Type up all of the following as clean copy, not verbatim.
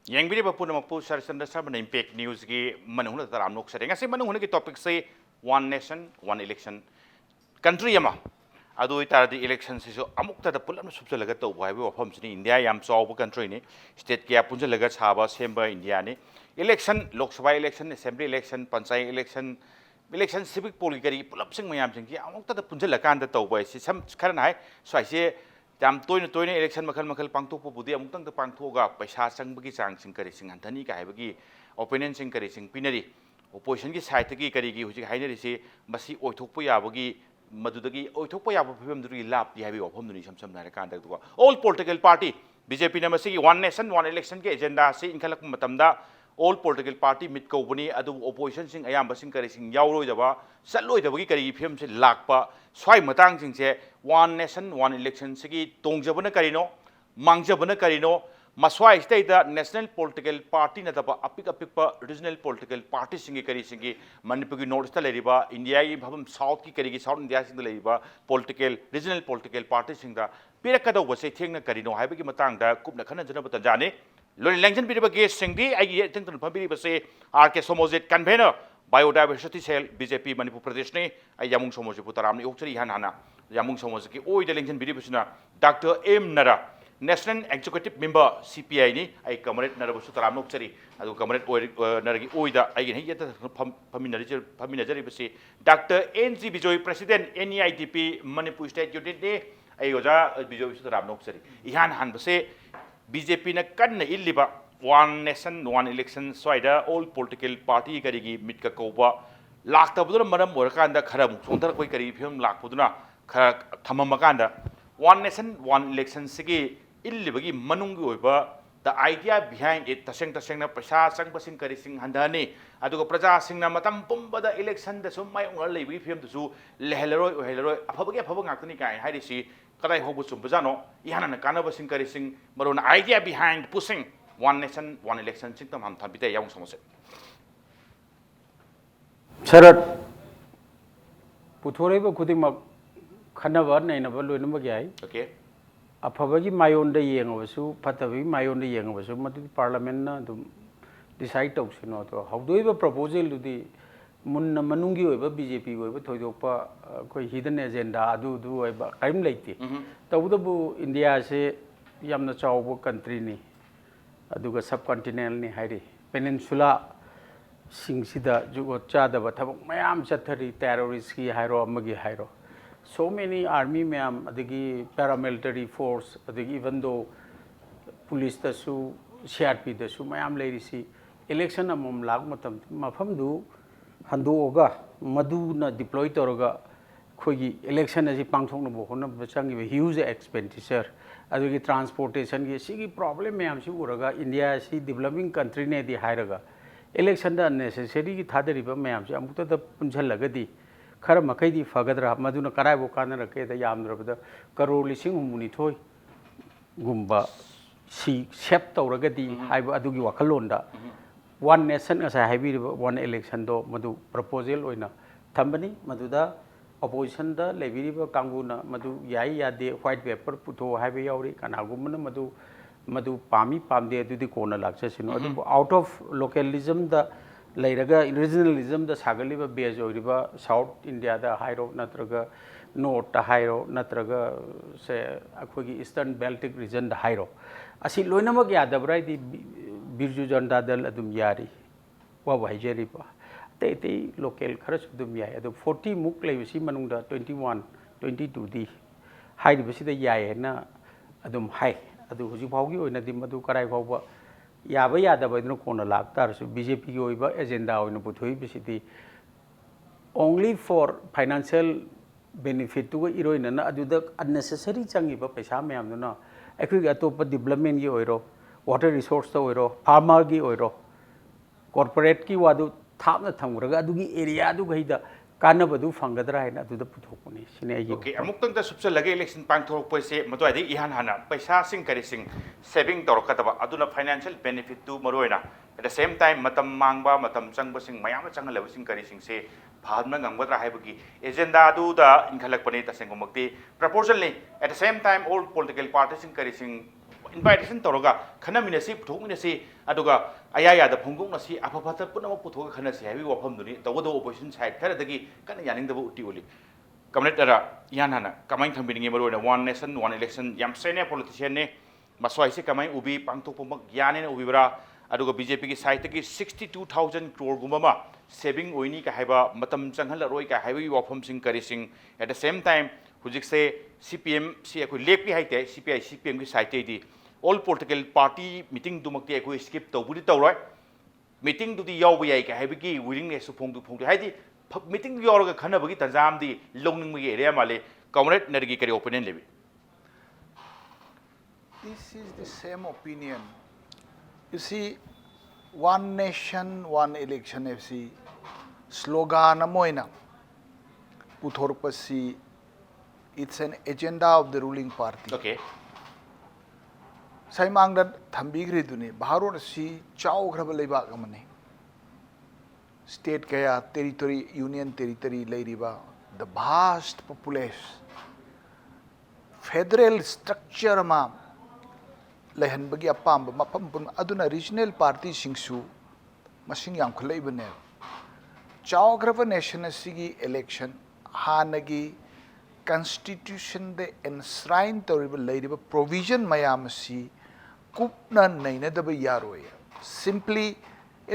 ꯌꯦꯡꯕꯤꯔꯤꯕ ꯄꯨꯝꯅꯃꯛꯄꯨ ꯁꯔꯆꯟꯗ ꯁꯔꯕꯅ ꯏꯝꯄꯦꯛ ꯅ꯭ꯌꯨꯁꯒꯤ ꯃꯅꯨꯡꯗ ꯇꯔꯥꯝ ꯅꯣꯛꯆꯔꯦ ꯉꯁꯤ ꯃꯅꯨꯡꯒꯤ ꯇꯣꯄꯤꯛꯁꯦ one nation one election country ꯑꯃ ꯑꯗꯨ ꯑꯣꯏꯇꯥꯔꯗꯤ ꯏꯂꯦꯛꯁꯟꯁꯤꯁꯨ ꯑꯃꯨꯛꯇꯗ ꯄꯨꯜꯂꯞꯅ ꯁꯨꯞꯆꯜꯂꯒ ꯇꯧꯕ ꯍꯥꯏꯕ ꯋꯥꯐꯝꯁꯤꯅꯤ ꯏꯟꯗꯤꯌꯥ ꯌꯥꯝ ꯆꯥꯎꯕ ꯀꯟꯇ꯭ꯔꯤꯅꯤ ꯁ꯭ꯇꯦꯠ ꯀꯌꯥ ꯄꯨꯟꯁꯤꯜꯂꯒ ꯁꯥꯕ ꯁꯦꯝꯕ ꯏꯟꯗꯤꯌꯥꯅꯤ election Lok Sabha election assembly election panchayat election civic poll करी पुलपसिंग मयामसिंग अमुक्तदा पुंजलकांदा तौबा है सम खरना है स्वाइसे याम तोयने इलेक्शन मखल मखल पांगथोकपुबुदि अमुक्तंग पांगथोगा पैसा चंगबगी चांगसिंग करिसिंग हंथनी का हैबगी ओपिनियन सिंग करिसिंग पिनरी ओपोजिशन की साइड की करीगी हुजिक हाइनरिसे मसी ओइथोकपो याबगी मदुदगी ओइथोकपो याबो फिबमदुगी लापि हाबि वफमदुनि सम सम नारकांदा दुगा ऑल पॉलिटिकल पार्टी बीजेपी न मसी वन नेशन वन इलेक्शन के एजेंडा से इनखलक मतमदा ऑल पॉलिटिकल पार्टी मिट कौबनी ओपोजिशन सिंह अयाम करीसिंग यावरोइदबा चलोइदबगी करी फिल्म से लाकपा स्वाई मतांग सिंसे वन नेशन वन इलेक्शन सिगी तोंजबन करीनो मांगजबन करीनो मस्वाई स्टेट नेशनल पॉलिटिकल पार्टी नतबा अपिक अपिक रीजनल पॉलिटिकल पार्टी सिंगी करी सिंगी मणिपुर की नॉर्थ लेरिबा इंडिया की भवम साउथ की करीगी साउथ इंडिया सिंग लेरिबा पॉलिटिकल रीजनल पॉलिटिकल पार्टी सिंगदा पिरकदौबसे थेंगना करीनो हाइबगी मतांगदा कुपना खनजनब तंजाने लोन लैंगजन पीरिबा गेस्ट सिंगदी आइगी तंतन फबिरिबसे R K Somojit convener biodiversity cell BJP Manipur Pradesh ने यामुंग सोमोजी पुतरामनी ओक्चरी हान हाना यामुंग सोमोजी की ओइद लैंगजन पीरिबसना डॉक्टर एम नरा नेशनल एग्जीक्यूटिव मेंबर सीपीआई नि आई कमरेट नरबसु तराम नोक्चरी अदु कमरेट नरगी ओइदा आइगी नै यत फमिनजरिबसे डॉक्टर एनजी Bijoy president NEITP Manipur state unit ने आई ओजा बिजोय तराम नोक्चरी इहान हानबसे बीजेपी ने कन्न इल्लिबा वन नेशन वन इलेक्शन स्वाइदा ऑल पॉलिटिकल पार्टी करीगी मिट का कौबा लाक्तबदुना मरम ओरकांदा खरम सोंदर कोई करी फिल्म लाक्पदुना खर थममकांदा वन नेशन वन इलेक्शन सिगी इल्लिबगी मनुंगी ओइबा द आइडिया बिहाइंड इट तसेंग पैसा चंगबसिंग करीसिंग हंदानी अदुगा प्रजा सिंगना मतम पुंबदा इलेक्शन द सुम माय उंगर लेबगी फिल्म दसु लेहलरोय ओहेलरोय अफबगे अफब गाक्तनी काय हाइरिसी कदाई होबु चुंबजानो इहाना कानबसिंग करीसिंग मरोन idea behind pushing one nation one election सिंग तम हम थाबिते याउंग समसे शरद पुथोरेब खुदिमक खनबा नैनब लोइनमग याई ओके अफबगी मायोंद येंगबसु फतबगी मायोंद येंगबसु मदु पार्लियामेंट ना दुम डिसाइड तौसिनो तो हौदोइब प्रपोजल दुदी मुन्न मनुंगी ओइब बीजेपी ओइब थोइदोपा कोई हिडन एजेंडा अदु दु ओइब काइम लेइते तौदबु इंडिया से यामना चावबो कंट्री नि अदुगा सब कॉन्टिनेंट नि हाइरि पेनिनसुला सिंगसिदा जुगो चादब थबक मयाम चथरी टेररिस्ट की हाइरो अमगी हाइरो so many army मैम अदगी paramilitary force अदगी even though police दसु CRP दसु मैम लेरिसी election अमम लाग मतम मफम दु हंदोगा मदुना डिप्लॉय तोरगा खोगी election असी पांगथोंग न बोखन बचंगी huge expenditure अदगी transportation की सिगी problem मैम सि उरगा इंडिया सि developing country ने दि हाइरगा election द necessary की थादरिबा मैम सि अमुक्त द पुंझलगदी खर मखैदी फगद्रा मदुना कराइबो कानरके द यामद्रबद करोड़ लिसिंग हुमुनिथोय गुम्बा सी सेप तौरगदी हाइबा अदुगी वखलोंदा वन नेशन असा हाइबिरिबा वन इलेक्शन दो मदु प्रपोजल ओइना थंबनी मदुदा अपोजिशन द लेबिरिबा कांगुना मदु याई यादे व्हाइट पेपर पुथो हाइबे यावरी कनागुमना मदु मदु पामी पामदे अदुदी कोना लाक्ससिनो अदु आउट ऑफ लोकलिज्म द लेरगा रीजनलिज्म द सागलिबा बेज ओरिबा साउथ इंडिया द हाइरो नत्रगा नॉर्थ हाइरो नत्रगा से अखोगी ईस्टर्न बेल्टिक रीजन द हाइरो असि लोइनमक यादबराय दि बिरजू जनता दल अदुम यारी वा वाइजेरिबा ते ते लोकल खरस अदुम याय अदु 40 मुक लेबसि मनुंगदा 21 22 दि हाइरिबसि द यायना अदुम हाइ अदु हुजि फावगी ओइना दि मदु कराय फावबा याब यादब कोना लाक्तारसु बीजेपी की एजेंडा पुथोईबी ओनली फॉर फाइनेंशियल बेनिफिट इरोइनना अननेसेसरी चंगीब पैसा मैम अखोई अतोप डेवलपमेंट की वाटर रिसोर्स फार्मर की कॉर्पोरेट की वादु थापना थमरगा एरिया कानबदु फंगदरा है पुथोपने सिने ओके अमुक्तंग द सुबसे लगे इलेक्शन पांगथोरपसे मदुआदि इहान हाना पैसा सिंग करिसिंग सेविंग तौरकदबा अदुना फाइनेंशियल बेनिफिट टू मरोइना एट द सेम टाइम मतम मांगबा मतम चंगबसिंग मयाम चंगलबसिंग करिसिंग से भादना गंगबद्रा हाइबगी एजेंडा इनखलकपने तसेंगमक्ति प्रपोजल ने at the same time all political पार्टीसिंग करिसिंग invitation toroga khana minasi puthok minasi aduga ayaya da phongok nasi aphaphatha punama puthok khana si habi wafam duni tawdo opposition side khara dagi kana yaning da uti uli kamnet ara yanana kamai thambini nge marona one nation one election yam senior politician ne maswai se kamai ubi pangtok pumak yane ubi bra aduga BJP ki side ki 62000 crore gumama saving oini ka haiba matam changhal roi ka haibi wafam sing kari sing at the same time hujik se CPM si akoi lepi haite CPI CPM ki side di all political party meeting dumakti akoi skip tawbudi tawroi meeting du di yaw yai ka haibi ki willingness su phong du haidi meeting yaw ga khana bagi tanjam di longning mi area male comrade nergi kari opinion lebi. This is the same opinion. You see, one nation, one election FC slogan amoina puthorpasi. It's an agenda of the ruling party. Okay. Saimang that thambigri duni Bharat si chau graba leiba gamane. State kaya territory union territory leiriba the vast population federal structure ma lehan bagi apam mapam aduna regional party singsu masing yang khlai bane chau graba nation sigi election hanagi constitution de enshrine tawriba leiriba provision mayam si kupna naina daba yaroi simply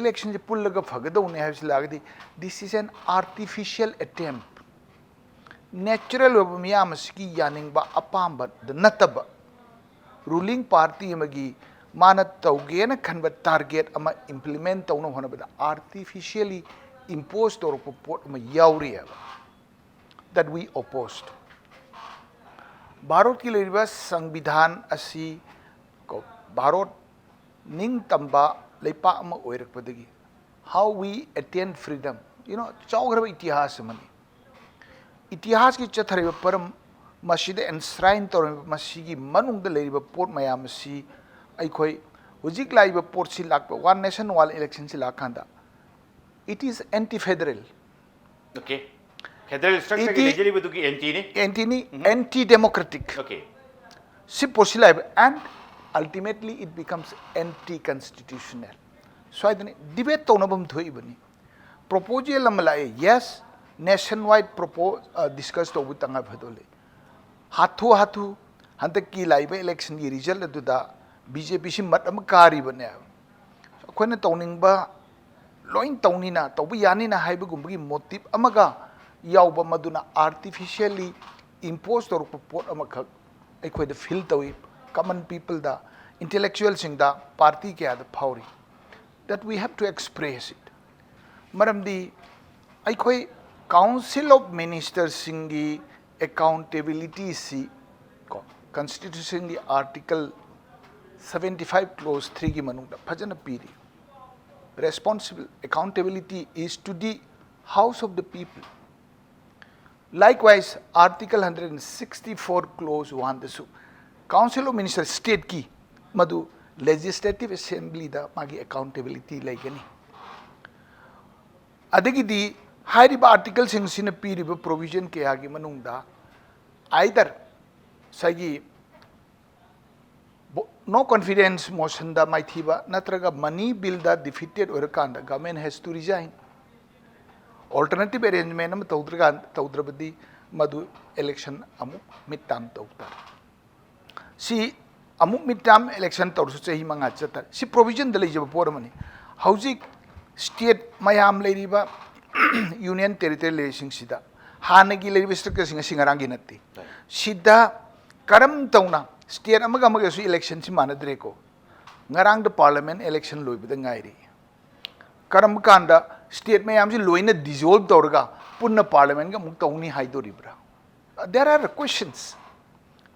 election je pullaga phagadauni habs lagdi this is an artificial attempt natural of miyam si yaning ba apamba the nataba ruling party amagi mana tawgena khanba target ama implement tawna hona ba artificially imposed or put ama yauri that we opposed. Bharat ki leiriba संविधान asi ko Bharat ning tamba leipa ama oirakpadagi how we attain freedom you know chaugraba itihas mani itihas ki chathariba param masjid enshrine tor masigi manung da leiriba port mayam si aikhoi hujik laiba port si lakpa one nation one election si lakhanda it is anti federal. Okay. Federal structure ki legally with the anti democratic. Okay. Si possible and ultimately it becomes anti constitutional. So I think debate to na bam thui bani. Proposal amlai yes nationwide discuss to butanga bhadole. Hathu hantak ki laiba election ki result adu da BJP si mat am kari bane. Akhona tawning ba loin tawnina tawbi yani na haiba gumbi motive amaga yauba maduna artificially imposed or put amakak aikoi the feel tawi common people da intellectuals sing da party ke ad phauri that we have to express it maram di aikoi council of ministers singi accountability si constitution di article 75 clause 3 ki manung da phajana piri responsible accountability is to the house of the people. Likewise, Article 164 clause 1 the Council of Ministers state ki madu legislative assembly da magi accountability laikani. Adagi di hairiba article sing sina piriba provision ke agi manung da either sagi no confidence motion da maithiba natraga money bill da defeated or kanda government has to resign. Alternative arrangement am taudrabadi madu election amuk midterm tautar si amuk midterm election tawsu chahi manga chatar si provision da leijaba poramani hauzik state mayam leiriba union territory leising sida hanagi leiriba structure singarangi natti sida karam tauna state amaga su election si manadre ko ngarang da parliament election loibida ngairi karam kanda state mayam si loina dissolve torga punna parliament ga muk tauni haidoribra there are questions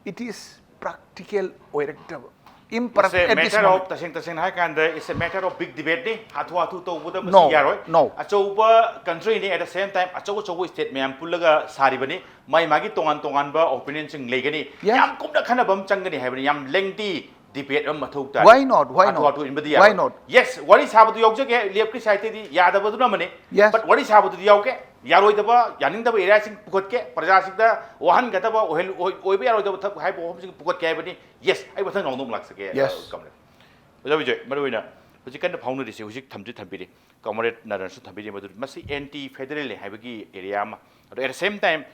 it is practical oirectable imperfect it's a matter of tasing hai kanda it's a matter of big debate ni hathu to buda no yaroi no achouba country ni at the same time achou state mayam pullaga saribani mai magi tongan ba opinion sing legani yam kumda khana bam changani haibani yam lengthy debate am mathuk ta why not why not yes what is habatu yauke left ki side di yadabadu na mane yes but what is habatu yauke यारोइदबा यानिंगदबा एरियासिंग पुखतके प्रजासिंगदा वाहनगदबा ओइबे यारोइदबा थक हाइबो होमसिंग पुखतके हाइबनी yes I बथन नौदम लाक्सके Yes. कमरे ओजा विजय मरुइना हुजिक कन फाउनरिसे हुजिक थम्बिरि comrade नरनसु थम्बिरि मदु मसी anti federal हाइबगी area मा eight the same time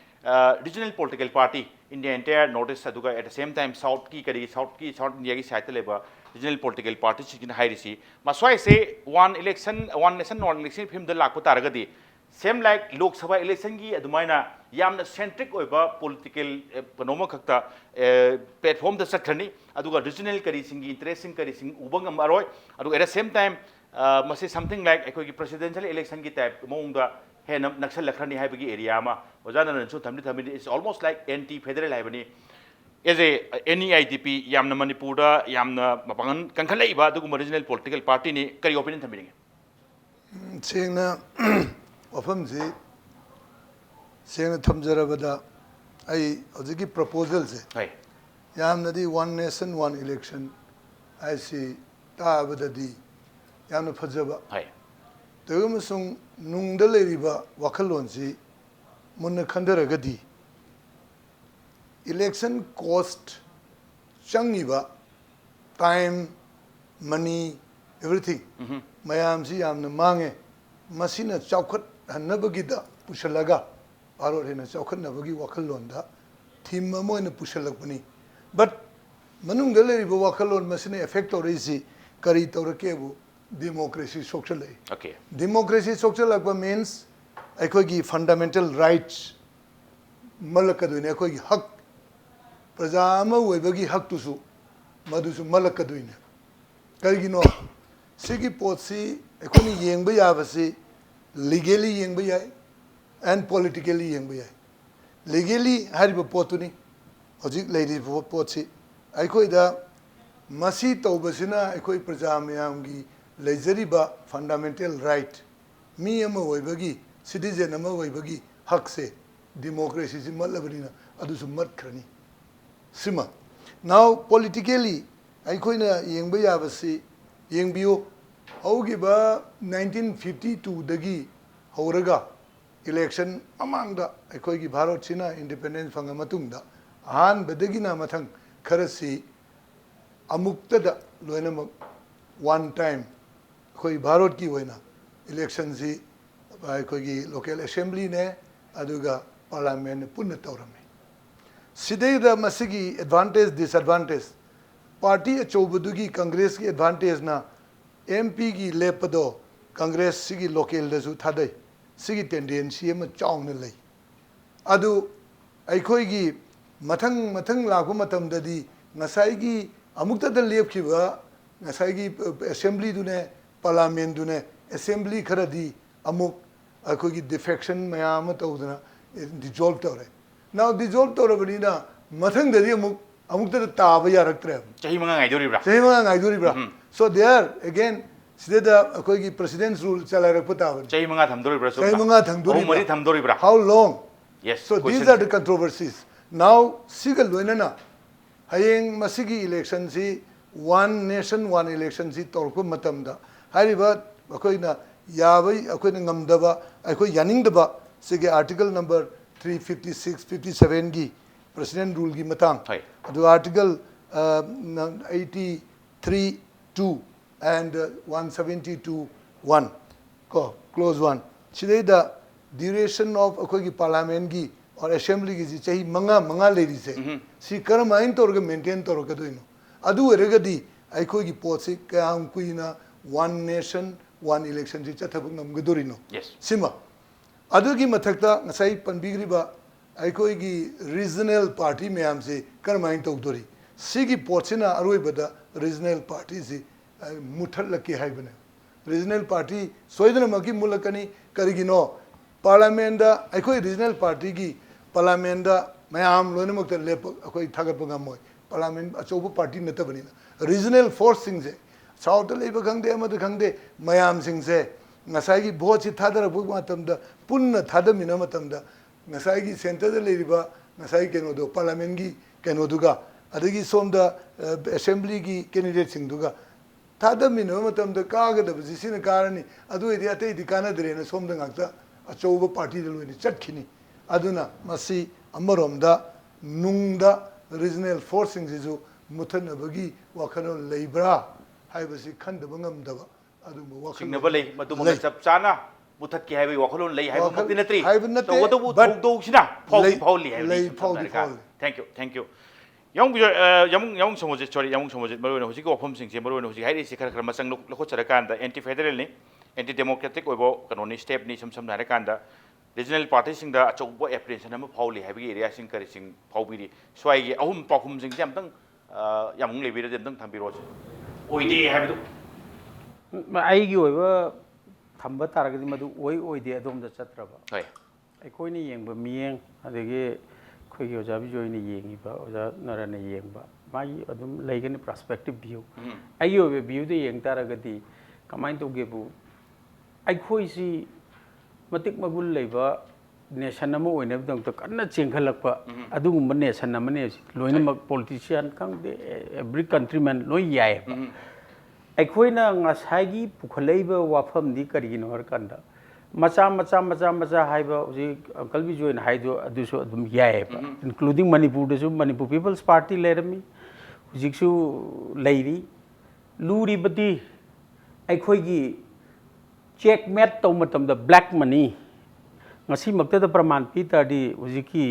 regional political party in the entire northeast aduga at the same time south india ki side leba regional political party chikin hairisi maswai se one nation one election phim da lakpa taragadi same like lok sabha election gi adumaina yamna centric oiba political panoma khakta platform da sakhani aduga regional kari singi interesting kari sing ubang amaroi aduga at the same time masi something like ekoi presidential election ki type mongda है नक्सल लखनी है बगी area में वजाना नंसु थमनी थमनी it's almost like anti federal है बनी एज ए एनी आईडीपी यामना मणिपुर दा यामना मपंगन कंखलैबा दुगुम रीजनल पॉलिटिकल पार्टी ने करी ओपिनियन थमिरिंगे सेंगना वफमजी सेंगना थमजरबदा आई हजिकी प्रपोजल से है यामनदी वन नेशन वन इलेक्शन ऐसी ताबददी यामना फजबा है तगमसुंग नुंगदा लेरिबा वखलोनसी मुन्न खंदरगदी इलेक्शन कॉस्ट चंगिबा टाइम मनी एवरीथिंग मयामसी यामना मांगे मसीना चौखट हन्नबगीदा पुशलगा भारत हेना चौखटनबगी वखलोनदा थीम अमोयना पुशलकपनी बट मनुंगदा लेरिबा वखलोन मसीना इफेक्ट तौरिसी करी तौरकेबु democracy social okay democracy social means अखोगी fundamental rights मलकदुने अखोगी हक प्रजा अमा ओइबगी हक तुसु मदुसु मलकदुने करिगिनो सिगी पोसी अखोनी येंगबा याबसी legally येंगबा याय and politically येंगबा याय legally हरिबा पोतुनी हजिक लेडी पोसी अखोइदा मसी तौबसिना अखोई प्रजा मयामगी लेजरीबा फंडामेंटल राइट मी अमा ओइबगी सिटीजन अमा ओइबगी हक से डेमोक्रेसी से मलबनिना अदुसु मतखरनी सिमा नाउ पॉलिटिकली अखोइना येंगबा याबसी येंगबियो हौगिबा 1952 दगी हौरगा इलेक्शन अमांगदा अखोइगी भारत सिना इंडिपेंडेंस फंगा मतुंगदा आहान बदगिना मथंग खरसी अमुक्तदा लोइनमक वन टाइम कोई भारत की होना इलेक्शन से कोई लोकल असेंबली ने अदुगा पार्लियामेंट ने पुनः तौरमे सिदेदा मसिगी एडवांटेज डिसएडवांटेज पार्टी अचौबदुगी कांग्रेस की एडवांटेज ना एमपी की लेपदो कांग्रेस सिगी लोकल दसु थादे सिगी टेंडेंसी में चाउन ले अदु अखोइगी मथंग मथंग लागु मतमददी ngसाइगी अमुक्तदा लेपखिबा ngसाइगी असेंबली दुने पार्लियामेंट दुने असेंबली खरदी अमुक अखोगी डिफेक्शन मयाम तौदना डिजॉल्व तौरे नाउ डिजॉल्व तौरबनिना मथंग ददी अमुक्तदा ताबा यारक्तरे चही मंगा गाइदोरिब्रा सो देयर अगेन सिदेदा अखोगी प्रेसिडेंट्स रूल चलारक पताबन चही मंगा थमदोरिब्रा चही मंगा थमदोरिब्रा मरी थमदोरिब्रा how long yes so these are the controversies now sigal loinana hayeng masigi election si one nation one election si torko matamda hariba akoina yabai akoina ngamdaba akoi yaningdaba sige article number 356 57 gi president rule gi matang hai adu article 83 2 and 172 1 ko clause 1 chideda duration of अखोगी parliament की और assembly की चाही मंगा लेरी से सी करमाइन तौर maintain तौर कदोइनो अदु एरगदी अखोगी पोसी काम कुइना वन नेशन वन इलेक्शन जी चथब ngमगदोरिनो yes सिमा अदुगी मथक्ता ngसाई पनबिग्रिबा अखोगी रीजनल पार्टी मयाम से करमाइन तौदोरी सिगी पोसिना अरोइबदा रीजनल पार्टी से मुठल लकी हाइबने रीजनल पार्टी सोइदनमकी मुलकनी करिगिनो पार्लियामेंट अखोई रीजनल पार्टी की पार्लियामेंट मैम लोनमक लेप अखोई थागप गमोय पार्लियामेंट अचौब पार्टी नतबनिना रीजनल फोर्स सिंग से साउथ लेब खंगदे अमद खंगदे मैम सिंग से ngसाई भोट से थादरबु मतमदा पुन्न थादमिना मतमदा ngसाई सेंटर दे लेरिबा ngसाई केनोदो पार्लियामेंट की केनोदुगा अदगी सोमदा असेंबली की कैंडिडेट सिंगदुगा थादमिना मतमदा कागदबजी सिना कारणी अदु इदि अतै दि कानदरेना सोमदा ngakta achouba party de loini chatkhini aduna masi amaromda nungda regional forcing jisu muthanabagi wakhalo leibra haibasi khandaba ngamdaba aduma wakhalo singnaba lei maduma chap chana muthak ki haibai wakhalon lei haiba makti natri haiba natte, so wadu but thok sina lei- fauli lei fauli. thank you yang somoje sorry yang somoje marone hoji ko phom sing je marone hoji hairi se khar khar masang lokho chara kan da anti federal ni anti democratic oibo kanoni step ni sam na kan da regional party sing da achoubo apprehension am fauli haibi area sing kari sing faubiri swai gi ahum pakhum sing jam tang yang lebira jam tang thambiro oide haibu ꯑꯩꯒꯤ ꯑꯣꯏꯕ ꯊꯝꯕ ꯇꯥꯔꯒꯗꯤ ꯃꯗꯨ ꯑꯣꯏꯗꯦ ꯑꯗꯣꯝꯗ ꯆꯠꯇ꯭ꯔꯕ ꯍꯣꯏ ꯑꯩꯈꯣꯏꯅ ꯌꯦꯡꯕ ꯃꯤꯠꯌꯦꯡ ꯑꯗꯒꯤ ꯑꯩꯈꯣꯏꯒꯤ ꯑꯣꯖꯥ ꯕꯤꯖꯣꯏꯅ ꯌꯦꯡꯉꯤꯕ ꯑꯣꯖꯥ ꯅꯔꯅ ꯌꯦꯡꯕ ꯃꯥꯒꯤ ꯑꯗꯨꯝ ꯂꯩꯒꯅꯤ ꯄꯔꯁꯄꯦꯛꯇꯤꯚ ꯚ꯭ꯌꯨ ꯑꯩꯒꯤ ꯑꯣꯏꯕ ꯚ꯭ꯌꯨꯗ ꯌꯦꯡ ꯇꯥꯔꯒꯗꯤ ꯀꯃꯥꯏꯅ ꯇꯧꯒꯦꯕꯨ ꯑꯩꯈꯣꯏꯁꯤ ꯃꯇꯤꯛ ꯃꯒꯨꯟ ꯂꯩꯕ ꯅꯦꯁꯟ ꯑꯃ ꯑꯣꯏꯅꯕꯒꯤꯗꯃꯛꯇ ꯀꯟꯅ ꯆꯦꯟꯈꯠꯂꯛꯄ ꯑꯗꯨꯒꯨꯝꯕ ꯅꯦꯁꯟ ꯑꯃꯅꯦ ꯂꯣꯏꯅꯃꯛ ꯄꯣꯂꯤꯇꯤꯁꯤꯌꯥꯟ ꯈꯪꯗꯦ ꯑꯦꯕ꯭ꯔꯤ ꯀꯟꯇ꯭ꯔꯤꯃꯦꯟ ꯂꯣꯏ ꯌꯥꯏꯌꯦꯕ ꯑꯩꯈꯣꯏꯅ ꯉꯁꯥꯏꯒꯤ ꯄꯨꯈꯠꯂꯛꯏꯕ ꯋꯥꯐꯝꯗꯤ ꯀꯔꯤꯒꯤꯅꯣ ꯍꯥꯏꯔꯀꯥꯟꯗ ꯃꯆꯥ ꯍꯥꯏꯕ ꯍꯧꯖꯤꯛ ꯑꯪꯀꯜ ꯕꯤꯖꯣꯏꯅ ꯍꯥꯏꯗꯣ ꯑꯗꯨꯁꯨ ꯑꯗꯨꯝ ꯌꯥꯏꯌꯦꯕ ꯏꯟꯀ꯭ꯂꯨꯗꯤꯡ ꯃꯅꯤꯄꯨꯔꯗꯁꯨ ꯃꯅꯤꯄꯨꯔ ꯄꯤꯄꯜꯁ ꯄꯥꯔꯇꯤ ꯂꯩꯔꯝꯃꯤ ꯍꯧꯖꯤꯛꯁꯨ ꯂꯩꯔꯤ ꯂꯨꯔꯤꯕꯗꯤ ꯑꯩꯈꯣꯏꯒꯤ ꯆꯦꯛ ꯃꯦꯠ ꯇꯧꯕ ꯃꯇꯝꯗ ꯕ꯭ꯂꯦꯛ ꯃꯅꯤ ꯉꯁꯤꯃꯛꯇꯗ ꯄ꯭ꯔꯃꯥꯟ ꯄꯤ ꯇꯥꯔꯗꯤ ꯍꯧꯖꯤꯛꯀꯤ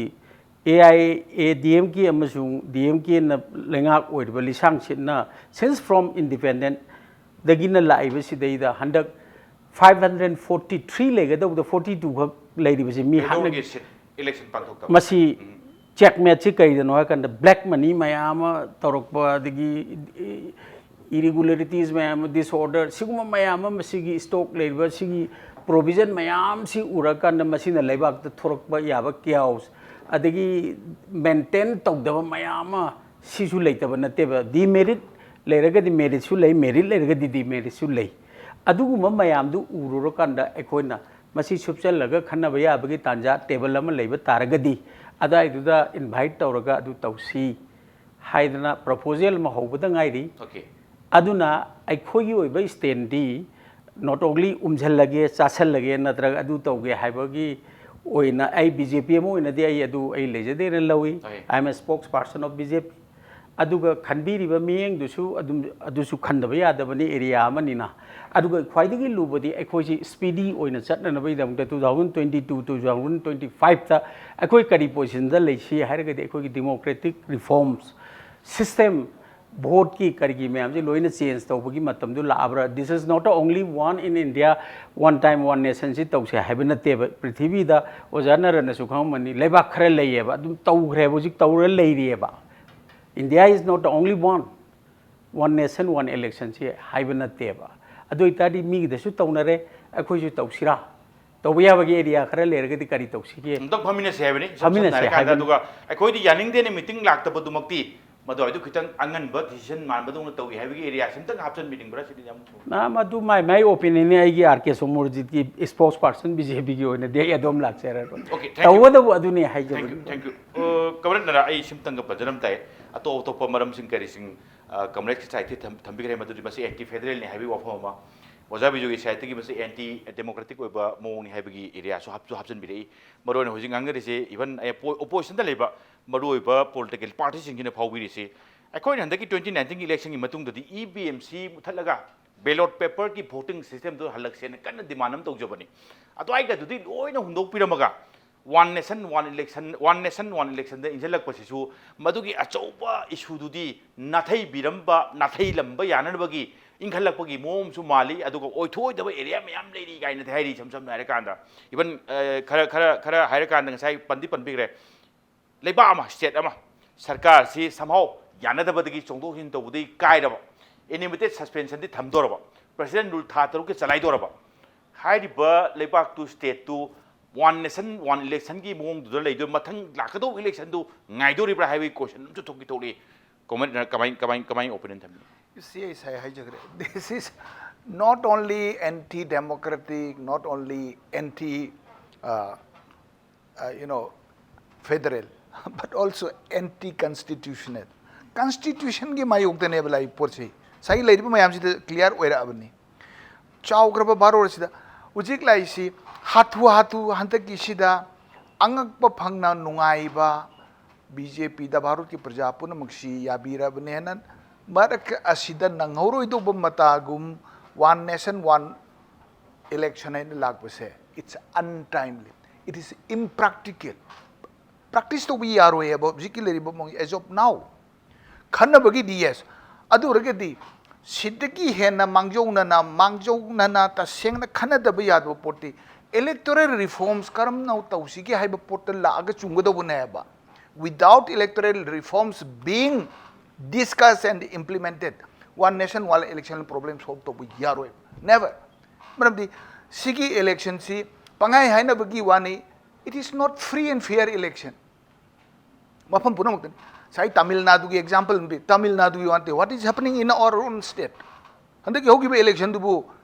AIADMK ꯑꯃꯁꯨꯡ DMKꯅ ꯂꯩꯉꯥꯛ ꯑꯣꯏꯔꯤꯕ ꯂꯤꯁꯥꯡꯁꯤꯠꯅ ꯁꯤꯟꯁ ꯐ꯭ꯔꯣꯝ ꯏꯟꯗꯤꯄꯦꯟꯗꯦꯟꯠ ꯗꯒꯤꯅ ꯂꯥꯛꯏꯕꯁꯤꯗꯩꯗ ꯍꯟꯗꯛ 543 ꯂꯩꯒꯗꯧꯕꯗ 42 ꯈꯛ ꯂꯩꯔꯤꯕꯁꯤ ꯃꯤ ꯍꯥꯠꯅꯒꯤ election panthok ꯃꯁꯤ ꯆꯦꯛ ꯃꯦꯠꯁꯤ ꯀꯔꯤꯗꯅꯣ ꯍꯥꯏꯔꯀꯥꯟꯗ ꯕ꯭ꯂꯦꯛ ꯃꯅꯤ ꯃꯌꯥꯝ ꯑꯃ ꯇꯧꯔꯛꯄ ꯑꯗꯒꯤ irregularities mayam disorder siguma mayam masigi stock leiba sigi provision mayam si urakan masina lebak ta thorakba yaba chaos adagi maintain tawdaba mayam sisu leitaba nateba demerit leiraga di merit su lei merit leiraga di demerit su lei aduguma mayam du ururokanda ekoina masi subchalaga khanaba yabagi tanja table ama leiba taragadi adai duda invite tawraga adu tawsi haidana proposal ma hobada ngairi okay aduna aikhogi oiba stand di not only umjhallage chasallage natraga adu tawge haibagi oina ai BJP mo ina di ai adu ai lejade na lawi I am a spokesperson of BJP aduga khanbiriba miyeng dusu adusu khandaba yadabani area amanina aduga khwaidagi lubodi aikhoji speedy oina chatna na bai dam 2022 2025 ta aikoi kari position da leisi hairagadi aikoi democratic reforms system vote ki karigi mayam ji loina change tawbagi matam du laabra this is not only one in India one time one nation ji tawse haibna te prithvi da ojana rana sukham mani leba khare leiye ba dum tawgre boji tawra leiriye ba India is not the only one nation one election ji haibna te ba adu itadi mi da su tawnare akhoi ju tawsira tawya bagi area khare leirga di kari tawsi ge tok phamina se haibani phamina se haibani aduga akhoi di yaning de ne meeting lakta ba dumakti madu aidu khitang angan ba decision man badung tawi habi area simtang option meeting bra sidi jam na madu my opinion ni ai gi RK Somorjit ki spokesperson BJP gi oina de adom laksera okay tawada adu ni hai thank you kabaran nara ai simtang ga bajaram tai ato pa maram sing kari sing comrade society thambi gre madu masi anti federal ni habi wafama oja biju gi society gi masi anti democratic oiba mo ni habi gi area so hapchen bi rei maro ne hojing angari se even opposition da leba maru oiba political party sing ne phawbiri se akoi handa ki 2019 election gi matung da di EBMC muthalaga ballot paper ki voting system do halak se ne kan demand am tawjobani ato ai ga dudi loina hundok piramaga one nation one election da injalak pasisu madugi achauba issue dudi nathai biramba nathai lamba yanabagi inghalakpagi mom su mali aduga oithoi daba area mayam leiri gaina thairi samsam na kanda even khara haira kanda ngai pandi panbigre leiba ama state ama sarkar si somehow yanadabadagi chongdo hin tobudi kairaba unlimited suspension di thamdoraba president rule tha taru ke chalai doraba hairiba leibak to state to one nation one election gi mong du leido mathang lakado election du ngaidori bra haiwi question chu thoki tholi comment kamai opinion tham You see, this is not only anti-democratic, not only federal, but also anti-constitutional. Constitution ki mayok de nebla iporchi. Sai lady mayam si clear oira abani. Chau graba baro sida. Ujik lai si हाथु हाथु हंतकी सिदा अंगक फंगना नुंगाइबा BJP दा भारत की प्रजा पुनमक्सी याबीरबनेन मरक असिदा नंगौरोइदोब मतागुम वन नेशन वन इलेक्शन है लागबसे it's untimely it is impractical practice to be yaro e abo jikileri bo as of now khanna bagi ds adu rage di sidki hena mangjo na ta seng na khanna da ba yado poti electoral reforms karam now tausi ki haiba portal la aga chunga do bune ba without electoral reforms being discussed and implemented one nation one election problem solve to be yaro never madam di sigi election si pangai haina bagi wani it is not free and fair election mafam punam sai Tamil Nadu ki example be Tamil Nadu you want what is happening in our own state hande ki hogi be election du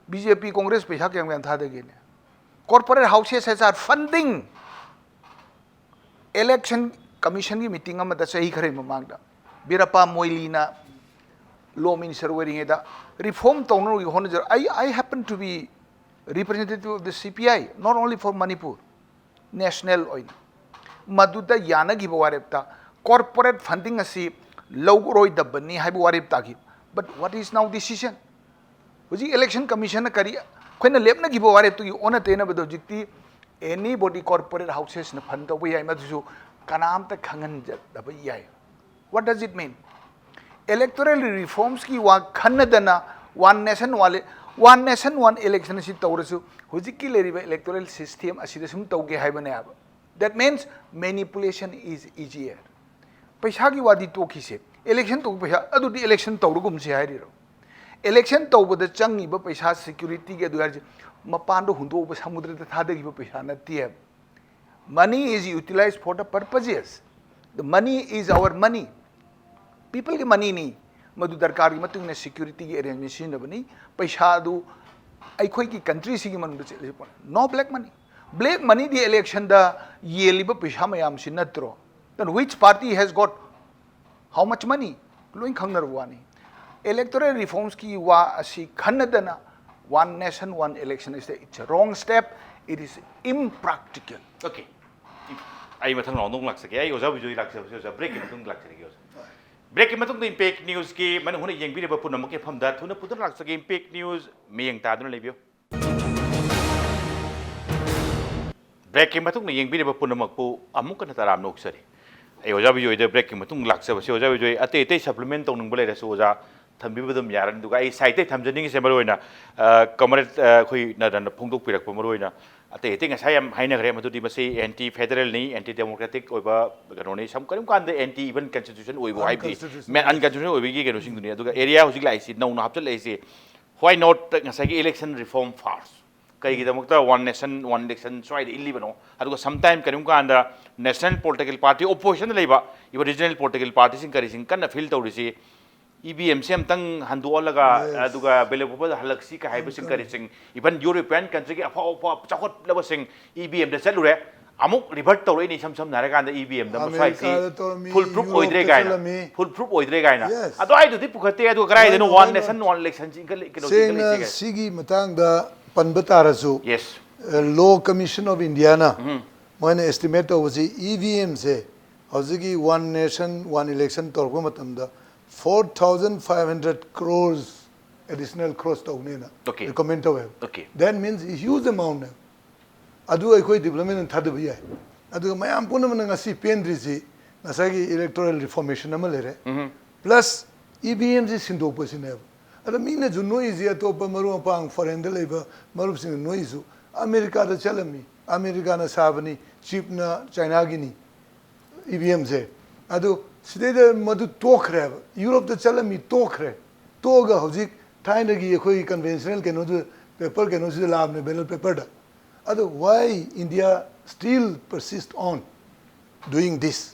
BJP Congress pe hak yang tha de ge corporate houses are funding election commission ki meeting am da sahi khare mamang da Birappa Moilina law minister wearing da reform tawno gi hon I happen to be representative of the CPI not only for Manipur national oil maduda yana gi warepta corporate funding asi logoroi dabani haibu warepta gi but what is now decision uji election commission kari khoina lepna gi wareptu gi ona tena bedo jikti anybody corporate houses na fund to yai madu kanam ta khangan da ba yai what does it mean electoral reforms ki wa khanadana one nation one election si tawrasu hujiki leriba electoral system asida sum tawge haibane aba that means manipulation is easier paisa gi wadi to khise election to paisa adu di election tawrugum se hairiro election tawbada changi ba paisa security ge duar mapan do hundo ba samudra ta thada gi ba paisa na tie money is utilized for the purposes the money is our money people ki money ni madu darkar gi matung ne security gi arrangement sin bani paisa du aikhoi ki country si gi manu che no black money the election da yeliba paisa mayam sin natro then which party has got how much money loing khangnar wani electoral reforms ki wa asi khanadana one nation one election is it's a wrong step it is impractical okay ai mathang long dong laksake ai oja bujui laksake oja break ki mathang laksake oja break ki mathang the impact news ki man hone yengbi ba punam ke phamda thuna pudan laksake impact news meyang ta dun lebio break ki mathang ne yengbi ba punam pu amuk kana taram nok sari ai oja bujui de break ki mathang laksa ba oja bujui ate supplement tong nung bole da so oja thambi badum yaran duga ai site thamjaning se maroina comrade khoi na dan phongdok pirak pa maroina ate ate nga sayam haina gre madu di masi anti federal ni anti democratic oiba ganoni sam karim kan de anti even constitution oibo ai bi me unconstitutional oibi gi geno sing dunia duga area hosik lai si no na hapchal lai si why not nga sai election reform first kai gi damukta one nation one election so ai illi bano aduga sometime karim kan da national political party opposition leiba iba regional political party sing kari sing kan feel tawrisi EVM sem tang handuolaga aduga belepopa halaksi ka haiba sing kari sing even European country ki afa chakot laba sing EVM da chalure amuk revert tawrei ni sam nara kan da EVM da masai si full proof oidre gaina ado ai du di pukhate adu krai de no one nation one election sing sing sigi matang da panbatarasu yes law commission of India na moine estimate was EVM se hozigi one nation one election torko matamda 4,500 crores additional crores to Ugnina. Okay. Recommend to Okay. That means a huge amount. Adu I quite development and Tadabia. Adu my ampunamanga si pendrisi, Nasagi electoral reformation amalere. Plus EBMs is in the opposition. Ada mean as no easier to Maru Pang for end labor, Marus in noisu. America the Chalami, Americana Savani, Chipna, Chinagini, EBMs. Adu Sideda Madu Tokre, Europe the Chalami Tokre, Toga Hosik, Tainagi, conventional can do paper, can also lab Nebel paper. Other why India still persist on doing this?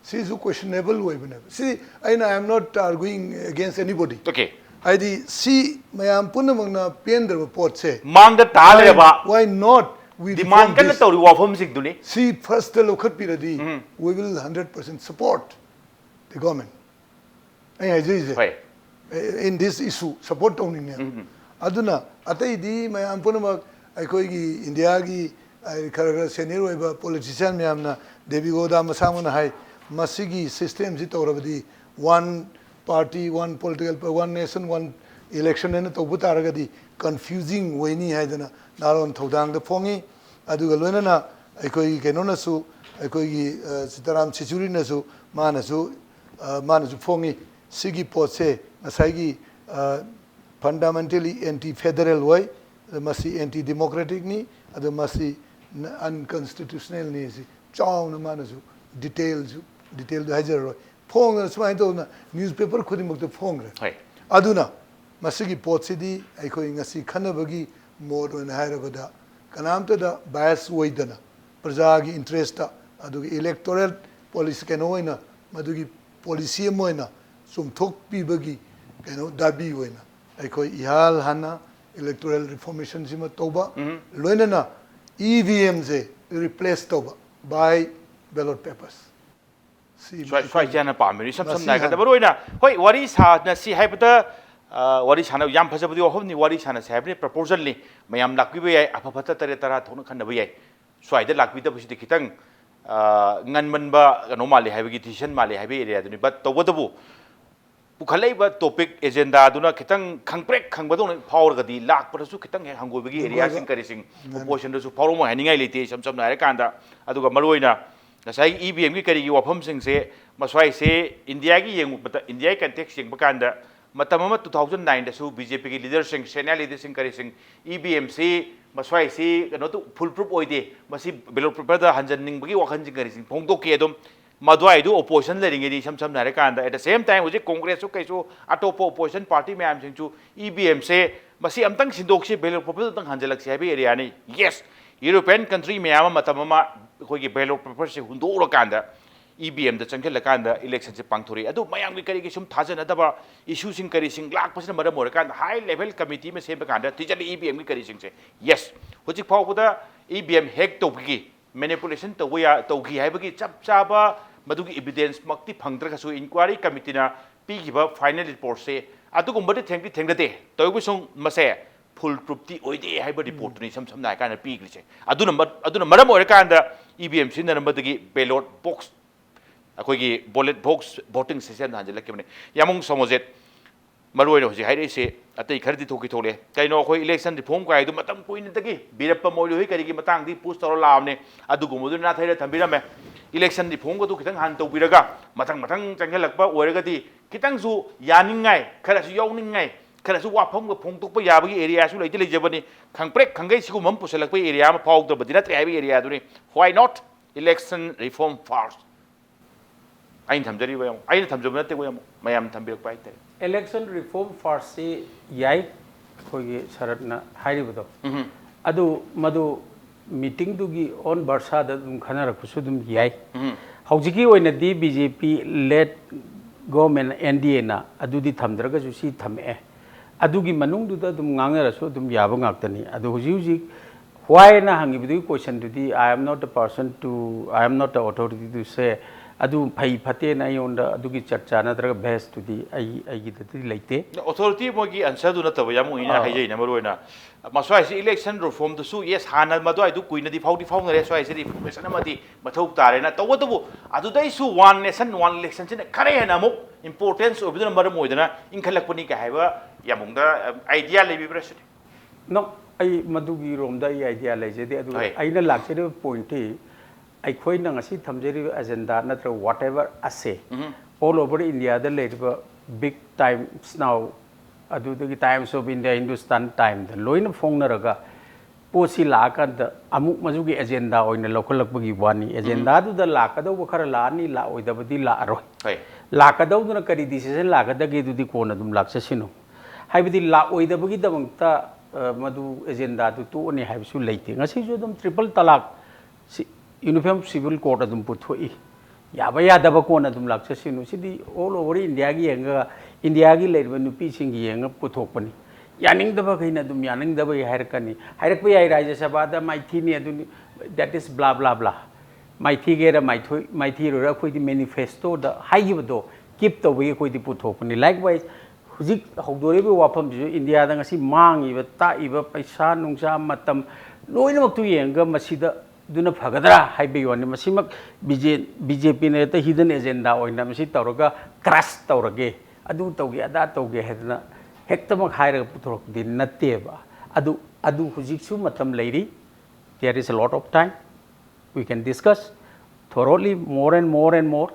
See, is a questionable way. See, I know I am not arguing against anybody. Okay. I see my Ampunamana pen the report say. Mang the Taleba. Why not? We demand can the reform sigduni. See, first the local period, we will 100% support the government. In this issue, support only. Aduna, Atay di, my Ampunama, ꯑꯩꯈꯣꯏꯒꯤ ꯏꯟꯗꯤꯌꯥꯒꯤ ꯈꯔ ꯈꯔ senior ꯑꯣꯏꯕ politician ꯃꯌꯥꯝꯅ ꯗꯦꯕꯤꯒꯣꯗꯥ ꯃꯁꯥꯃꯛꯅ ꯍꯥꯏ ꯃꯁꯤꯒꯤ ꯁꯤꯁꯇꯦꯝꯁꯤ ꯇꯧꯔꯕꯗꯤ one party one political one nation one election है तब तारगदी कन्फ्यूजिंग वही है नारोन थौदांग फोंगी लोनना अखोई कनोनसु अखोई सीताराम सिचुरीनसु मानसु फोंगी सिगी पोसे नसाइगी फंडामेंटली एंटी फेडरल वै मसी एंटी डेमोक्रेटिक नी अदो मसी अनकॉन्स्टिट्यूशनल नी चाउन मानसु डिटेल हाइजर फोंग सुमाय तो न्यूज़पेपर खुदिमक फोंग्रे अदुना मसिगी पोटसिदी अखोई ngasi खनबगी मोड ओन हायरबदा कनामतदा बायस वइदना प्रजागी इंटरेस्ट अदुगी इलेक्टोरल पॉलिसी केनो ओइना मदुगी पॉलिसी मोइना सुमथोक पीबगी केनो दाबी ओइना अखोई इहाल हाना इलेक्टोरल रिफॉर्मेशन सिमा तोबा लोइनना ईवीएम से रिप्लेस तोबा बाय बैलेट पेपर्स स्वाई जाना पामी सम सम नाय गदब रोइना होय वारी साना सी हाइबता वारी साना याम फजबदी ओहमनी वारी साना से हाइबने प्रपोजल नि मयाम लाक्बिबे याय अफफता तरे तरा थोन खनबे याय स्वाइदा लाक्बिदा बसिदि खितंग nganmanba no mali haibagi decision mali haibe area duni but tobodbu पुखलैब टॉपिक एजेंडा दुना खितंग खंगप्रेक खंगबदो फावरगदी लाकपरसु खितंग हे हंगोबगी एरिया सिंग करिसिंग ओपोजिशन दसु फावरमो हानिंगाय लेते सम सम नाय कांदा अदुगा मरोइना नसाई ईवीएम की करीगी वफम सिंग से मस्वाई से इंडिया की इंडिया कंटेक्स सिंग बकांदा मतम 2009 दसु बीजेपी की लीडर सिंग सेनियर लीडर सिंग करिसिंग ईवीएम से मस्वाई से कनो तो फुल प्रूफ ओइदे मसी बेलो पेपर दा हंजनिंग बगी वखन सिंग करिसिंग फोंदो के दम मदुआइदु ओपोजिशन लेरिंगेदी सम सम नारे कांदा एट द सेम टाइम हुजे कांग्रेस कैसो अटोपो ओपोजिशन पार्टी मैम सिंचु ईवीएम से मसी अमतंग सिंदोक्सी बेलो पेपर तंग हंजलक्सी हाबे एरिया नि यस यूरोपियन कंट्री मैम मतम अखोई बेलो पेपर से हुंदोरकांदा ईवीएम द चंगलकांदा इलेक्शन से पांगथोरी अदु मयाम की करी सुम थाजनदबा इशू सिंग करी सिंग लाकपसना मरम ओरकांदा हाई लेवल कमिटी में सेबकांदा तिजल ईवीएम की करी सिंग से यस हुजिक फावबदा ईवीएम हैक तोबगी मैनिपुलेशन तोया तोगी हाइबगी चप चाबा मदुगी एविडेंस मक्ति फंगद्रगसु इंक्वायरी कमिटीना पीगिबा फाइनल रिपोर्ट से अदुगुंबदि थेंगदे तोयबुसुं मसे फुल प्रूफ ओइदे हाइबा रिपोर्ट नि सम सम नाय काना पीग्रिसे अदुना मरम ओरकांदा ईवीएम सिनरमबदगी बैलेट बॉक्स अखोगी बैलेट बॉक्स वोटिंग सिस्टम हांजलकेबने यामुंग समोजेट मरोइनो हजि हाइरेसे अतै खरदि थोकी थोले कैनो अखोई इलेक्शन रिफॉर्म कायदु मतम कुइनतगी बिरप्प मोइलोहि करिगी मतंगदि पुश तौर लाबने अदुगुमदु ना थैरा थंबिरमे इलेक्शन रिफॉर्म को खितंग हान तौबिरगा मथंग मथंग चंगलकपा ओरगदि खितंगसु यानिंगाय खरसु यौनिंगाय खरसु वाफम फोंतोप याबगी एरिया सु लेते लेजबनी खंगप्रेक खंगै सिगुमम पुसलकपा एरिया मा फाउदबदि नत्रे हाबी एरिया दुनि why not election reform fast आइन थमजरी वयम आइन थमजब नते वयम मयाम थंबिरक पाइते इलेक्शन रिफॉर्म फास्ट से याई खोगे शरदना हाइरिबदो अदु मदु मीटिंग दुगी ऑन बर्सा दुम खनरखुसु दुम याई हौजिकी ओइनदी बीजेपी लेड गवर्नमेंट एनडीए ना अदुदी थमद्रगसु सी थमे अदुगी मनुंगदुदा दुम ngangerasु दुम याबो ngaktani adu huji why na hangibidu question dudi I am not a person to I am not the authority to say adu phai phate na yonda adugi charcha na draga best tudi ai gi dati leite authority mogi answer du na taba yamu ina haijai na maroina maswai si election reform to su yes hana madoi du kuina di fauna re swai si information amadi mathau tare na tawodu adu dai su one nation one election sin khare na mo importance obiduna maram oidana inkhalakpani ka haiba yamungda idea lebi brashu no ai madugi romda ai idea leje de adu aina lakse de point अखोई नंगसी थमजरी agenda नत्र whatever असे all over India द लेबा big Times Now अदुदगी Times of India Hindustan Time द लोइन फोंगनरगा पोसी लाकद अमुक मजुगी एजेंडा ओइन लोखलकबगी वानी एजेंडा दु द लाकदो बखर लानी ला ओइदबदी ला अरोय लाकदो दुना करी डिसीजन लाकदगी दुदी कोन दुम लाक्ससिनो हाइबदी ला ओइदबगी दबंगता मदु एजेंडा दु तो ओने हाइबसु लेते ngasi जो दुम ट्रिपल तलाक यूनिफॉर्म सिविल कोर्ट अदुम पुथोई याबा यादबा कोन अदुम लाक्ससिनु सिदी ऑल ओवर इंडिया की इंडिया की लेरबा नुपी सिंगी यंग पुथोकपनी यानिंगदबा खैना अदुम यानिंगदबा हायरकनी हायरकबा याय राज्य सभा दा माइथीनी अदुनी दैट इज ब्ला ब्ला ब्ला माइथी गेरा माइथी रोरा खोइदी मैनिफेस्टो दा हाइगिबदो कीप तोबे खोइदी पुथोकपनी लाइक वाइज हुजिक हौदोरिबे वाफम जु इंडिया दा ngasi मांगिबा ताइबा पैसा नुंसा मतम लोइनमक तु येंगा मसिदा दुना फगदरा हाइबे योनि मसिमक बीजेपी ने त हिडन एजेंडा ओइना मसि तौरगा क्रश तौरगे अदु तौगे अदा तौगे हेदना हेक्तमक हाइरग पुथोरक दिन नतेबा अदु हुजिकसु मतम लेरी there is a lot of time we can discuss thoroughly more and more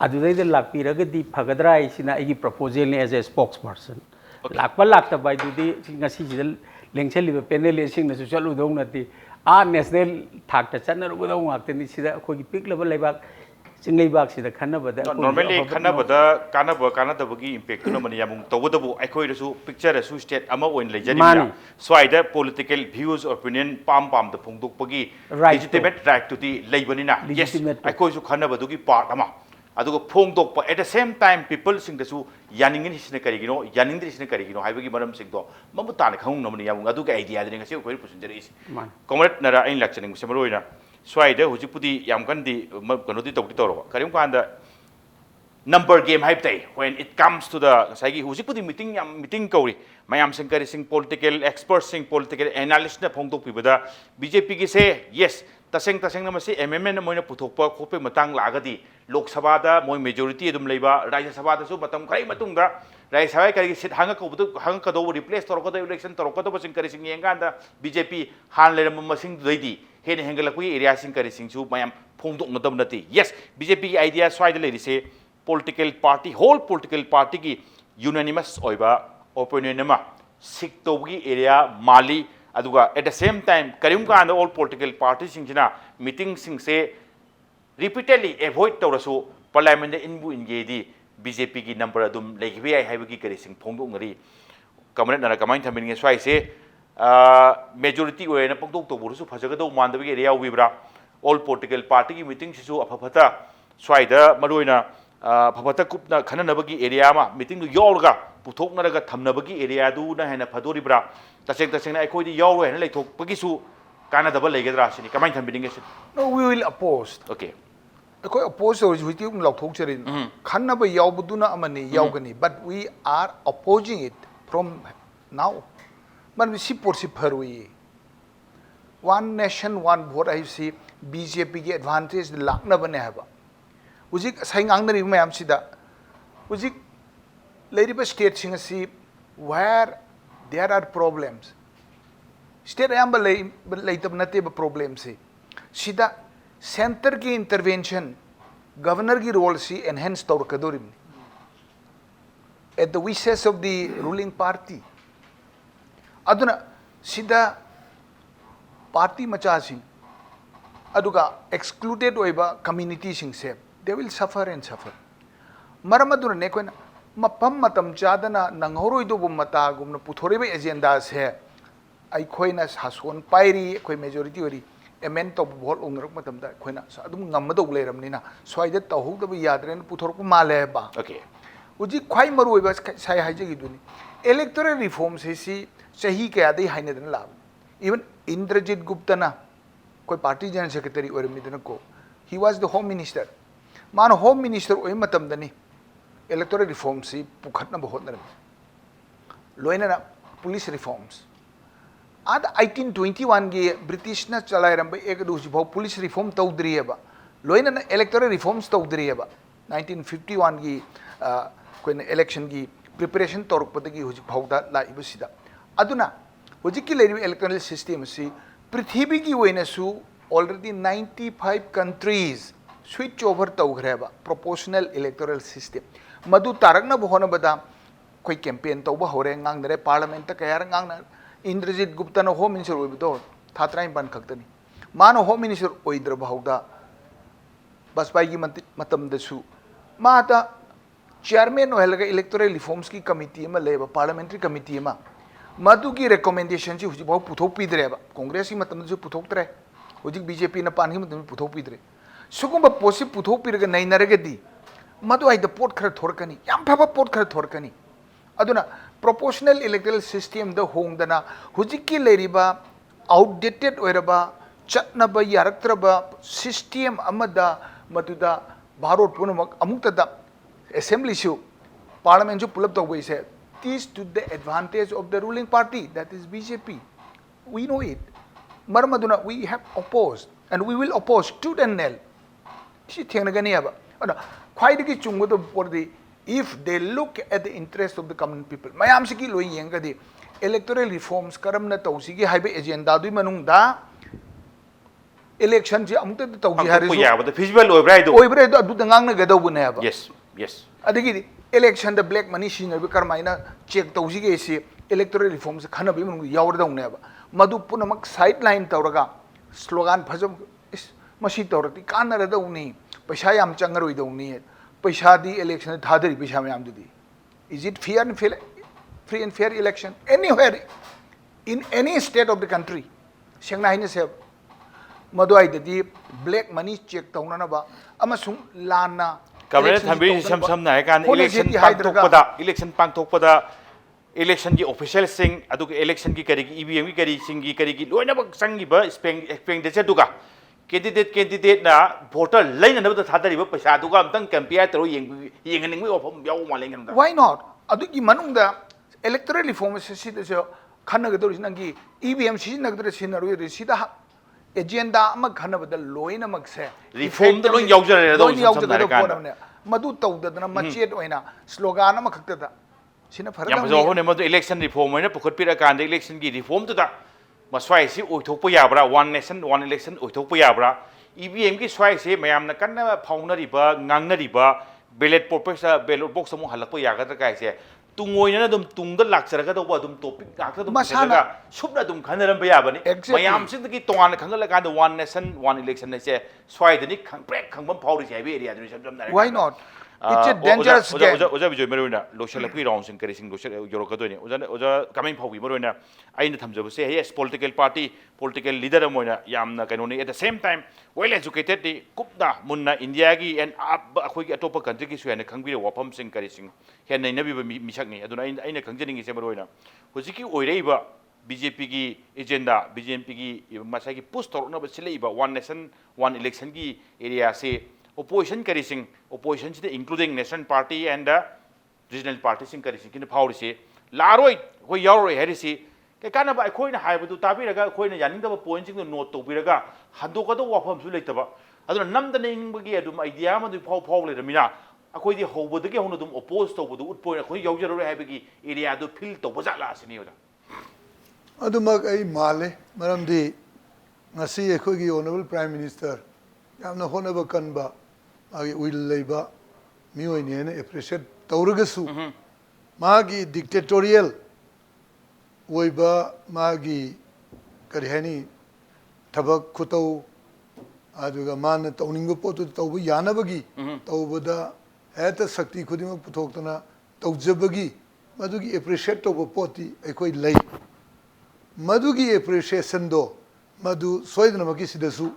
adudai lakpiragadi phagadra isina igi proposal ni as a spokesperson lakta by dudi ngasi jidal lengcheliba panel sing na chalu dong nati a national thak ta channa ru dong ngak ni sida khoi pick level lebak singlebak sida khanabada normally khanabada kanada bagi impact no mani yamung tawadabu akhoi rasu picture rasu state ama oin lejani swaida political views opinion pam da phongduk pagi legitimate right to the leibanina yes akhoi su khanabadu gi part ama adugo phongdok pa at the same time people sing da su yaningin hisne karigino yaningdri hisne karigino haibagi maram sing do mamu tan khang no mani yamung aduga idea dri ngasi khoi pusinjari is comrade nara ain lakchaning semaroina swaida hujipudi yam kandi kanodi tawti toro karim kanda number game hype day when it comes to the sagi hujipudi meeting kauri mayam singkari sing political experts sing political analyst na phongdok pibada BJP gi se yes taseng na masi MMN moina puthokpa khope matang lagadi lok sabha da moi majority edum leiba rajya sabha da su matam kai matunga rajya sabha kari sit hanga ka do replace toroko da election toroko da singkari sing yenganda BJP han leram masing deidi hen hengalakui area sing kari sing su mayam phongdok nadam nati yes BJP gi idea swaida lei se political party whole political party ki unanimous oiba opinion ma siktogi area mali aduga at the same time karim kan all political parties sing jina meeting sing se repeatedly avoid tawrasu parliament inbu ingedi BJP ki number adum legibe ai haibagi kari sing phongdok ngari kamane na kamain thamin nge swai se majority oina pongdok to burusu phajaga do mandabagi area ubibra all political party ki meeting sisu aphapata swaida maroina phapata kupna khananabagi area ma meeting du yorga puthoknaraga thamnabagi area du na hena phadoribra taseng na ekoi di yor hena leithokpagi su kana double legedra sini kamai thambidinge sin no we will oppose okay ekoi oppose or huiti um lauk thokcherin khanaba yawbuduna amani yawgani but we are opposing it from now man si porsi pharui one nation one vote I see BJP ki advantage lakna bane haba Ujik sayang ang nari mayam sida ujik leriba state singa si where there are problems state ayamba leitab nate ba problem se sida center ki intervention governor ki role si enhance tawr kadorim at the wishes of the ruling party aduna sida party macha sing aduga excluded oiba community sing se they will suffer and suffer maramaduna ne koina mapam matam chadana nanghoroi do mata gumna puthoriba agenda se ai khoina sason pairi khoi majority ori amen to bol ongrok matam da khoina adum ngamado leiramni na swaida tawhuk da yadren puthorku male ba okay uji khwai maroi ba sai haije gi duni electoral reforms si sahi kya dai haine dan lab even Indrajit Gupta na koi party general secretary orimni dana ko he was the home minister man home minister oi matam dani electoral reforms si pukhatna bahot na loina na police reforms ad 1821 ge British na chalai rambe ek du bhau police reform tawdri ba loina na electoral reforms tawdri ba 1951 gi koi election gi preparation toruk patagi huji bhau da la ibsida aduna huji ki leiri electoral system si prithvi gi oina su already 95 countries switch over tawgreba proportional electoral system madu tarakna bohona bada koi campaign tawba hore ngang dare parliament ta kayar ngang na Indrajit Gupta no home minister oibido thatrai ban khaktani mano home minister oidra bahauda baspai gi matam da su mata chairman no helga electoral reforms ki committee ma leba parliamentary committee ma madu ki recommendation ji huji bahau puthok pidre ba congress ki matam da puthok tre huji BJP na pan ki matam puthok pidre sugumba posi puthok pirga nai naragadi madu ai the port khar thorkani yam phaba port khar thorkani aduna proportional electoral system the hongdana hujiki leriba outdated oiraba chatnaba yaraktraba system amada maduda bharot punamak amukta da assembly su parliament ju pulap tawbai se it is to the advantage of the ruling party, that is BJP. We know it. Maramaduna, we have opposed and we will oppose tooth and nail. If they look at the interest of the common people, mayam siki loi yengadi electoral reforms karamna tawsigi haibe agenda dui manungda election ji amta tawji harisu feasible oibrai do adu dangang na gadau ne ba. yes adigi election the black money sina bi karmaina check tawji ge se electoral reforms khana bi manung yawr dau ne ba madu punamak sideline tawraga slogan phajam is masi tawrati kanara dau ni paisa yam changaroi dau ni paisa di election thadari paisa mayam dudi. Is it fair and free and fair election anywhere in any state of the country? Sengna hine se maduai dadi black money check taunana ba amasung lana Government Thambiri Sam na kan election pangthokpada election ki official sing adu election ki kari EVM ki kari sing ki kari ki loina bak sangi ba expenditure duga candidate na voter lain na ba thadari ba paisa duga amtang compare taro yengning mi ofam yaw maleng. Why not? Adu ki manungda electoral reform se so khana ga dori nangi EVM si nagdre sinaru re sida agenda ama khana badal loina makse reform da loin yaujare do madu tawdadna machet oina slogan ama khakta da sina yam farada zo hone madu election reform oina pukhat pira kan election ki reform da maswai si oithokpa yabra one nation one election oithokpa yabra EVM ki swai se mayam na kanna phaunari ba ngangnari ba ballot box amu halakpa yagadra kai se tungoina dum tungda laksaraga do ba dum topic akta dum masana subna dum khanaram ba yabani mayam sin ki tongan khangala kan one nation one election ne se swai dani khangprek khangbam phauri se be area dun sam na. Why not? It's a dangerous game. Oja bijoy maruna local pi round sing kari sing yoro ka doni oja coming phawi maruna aina thamjaba se yes political party political leader amoina yamna kanoni at the same time well educated di kupda munna India gi and akhoi gi atopa country gi suena khangbi wafam sing kari sing hen nei nabi misak ni aduna aina khangjening se maruna hojiki oirei BJP ki agenda BJP ki masai ki push torna ba silei ba one nation one election gi area se opposition kari sing opposition si including national party and the regional party sing kari sing kin power si laroi hoi yaroi hari si ke kana ba khoi na hai bu tabi raga khoi na yaning da point sing note to biraga hando ka do wafam su leitaba aduna nam da ning bagi adum idea ma du phau le ramina akhoi di hobo da ge hono dum oppose to bu ut point khoi yaujaro hai bagi area do fill to baza la sini oda adumak ai male maram di ngasi ekhoi gi honorable prime minister yamna honaba kanba agi will leiba mioi ne appreciate tauragasu magi dictatorial oiba magi kari hani thabak khutau aduga man tawninga potu tawbu yanabagi tawbada eta sakti khudima puthoktana tawjabagi madugi appreciate tawba poti ekoi lei madugi appreciation do madu soidna maki sidasu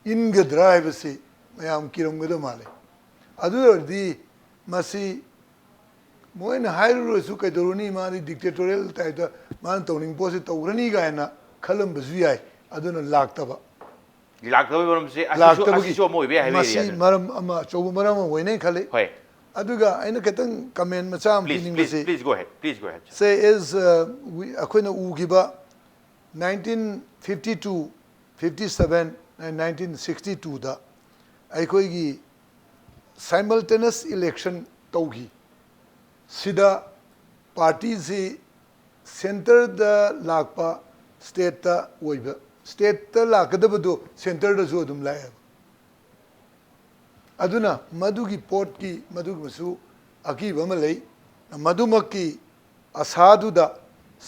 inga drive se mayam kiram gada male adu di masi moina hairu su kai doruni mari dictatorial taida man tawning pose tawrani ga na khalam bazu yai aduna laktaba baram se asiso moi be hai masi maram ama chobu maram hoine khale hoi aduga aina ketang comment macham pining se please go ahead say is we akoina ugiba 1952 57 and 1962 da aikoi gi simultaneous election taugi sida party se center da lakpa state ta oiba state ta lakadabado center da zo dum lae aduna madugi port ki madugi masu aki bamalei madumakki asadu da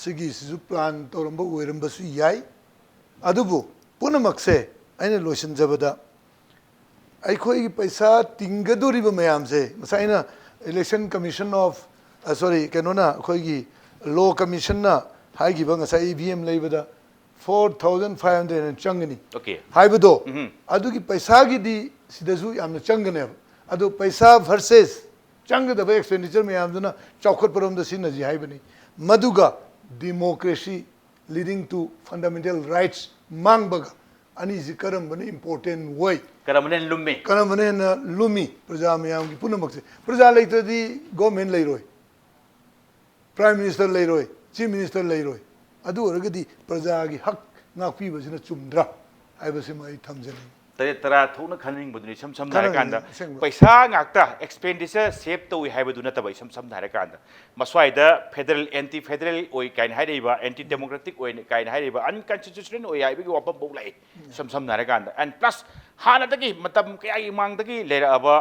sigi su plan toramba oiramba su yai adubu punamakse aina lotion jabada aikoi paisa tingadoriba mayam se masaina election commission of sorry kanona khoi gi law commission na haigi banga sai EVM leibada 4500 changani okay haibado adu gi paisa gi di sidasu yamna changane adu paisa versus changda ba expenditure mayam duna chaukhot parom da sin ji haibani maduga democracy leading to fundamental rights mangbaga ani zikaram bani important way karamane lumi praja mayam gi punamak se praja leitadi government leiroi prime minister लेरोय chief minister लेरोय अदु ओरगदी प्रजागी हक नापीबसिना चुमद्रा हाइबसे मै थमजनी तरेत तरा थोना खनिंग बदुनी सम सम नारे कांदा खनिंग, पैसा ngakta expenditure save to hai badu nata bai sam sam naरे कांदा maswai da federal anti federal oi kain hai reiba anti democratic oi kain hai reiba unconstitutional oi hai bi wapam bau lai sam sam naरे कांदा and plus hana dagi matam kai mang dagi lera aba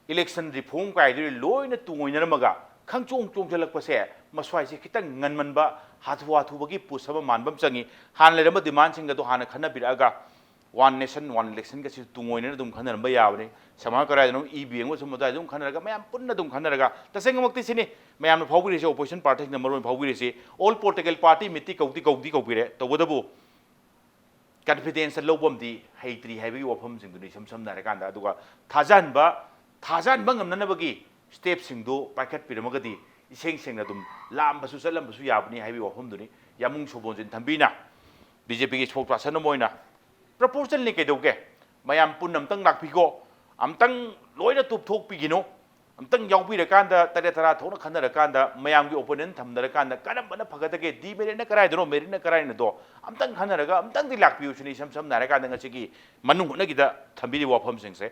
election reform kai du loina tungoina maga khangchong chong jalak pase maswai se kitang nganman ba hathu hathu bagi pusaba manbam changi han lera ma demand sing ga do hana khana biraga one nation one election ka si tungoina dum khana ba yawni sama karai no EVM ko sum da dum khana ga mayam punna dum khana ga taseng makti sini mayam phawgi se opposition party number 1 phawgi se all political party miti kaudi kaubire to bodabu confidence lobom di haitri haibi wafam sing du sam sam nare kanda aduga thajan ba ngam na bagi step sing do packet piramagadi iseng seng na dum lam basu salam basu yabni haibi wafam du ni yamung sobonjin thambina BJP ki spokesperson moina proposal ni ke doge mayam punnam tang lakpiko amtang loina tup thok pigino amtang yaupi ra kanda tare tara thona khana ra kanda mayam gi opponent thamna ra kanda kanam bana phagata ke di mere na karai dono mere na karai na do amtang khana ra ga amtang di lakpiu chuni sam sam na ra kanda ngasi gi manung hona gi da thambiri wafam sing se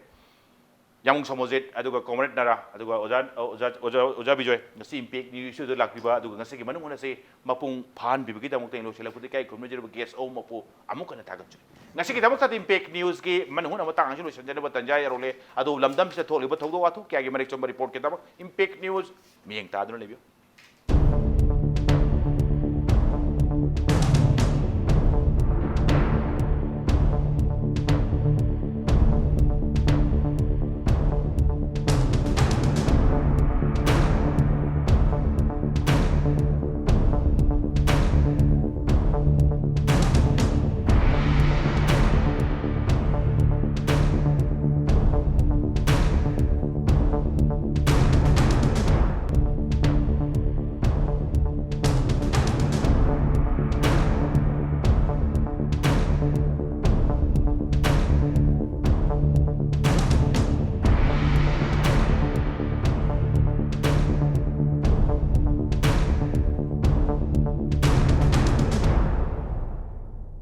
yamung samojit aduga comrade nara aduga oja bijoy ngasi impact ni issue do lakpiba aduga ngasi gi manung hona se mapung phan bibigi da mukta ino sela puti kai khumne jero guest o mapu amuk na tagap ngasi ki damak impact news ki manung hona matang angin lo sanjana batanjay role adu lamdam se tholi ba thodo watu kya gi marik chomba report ke damak impact news miyeng ta adun lebio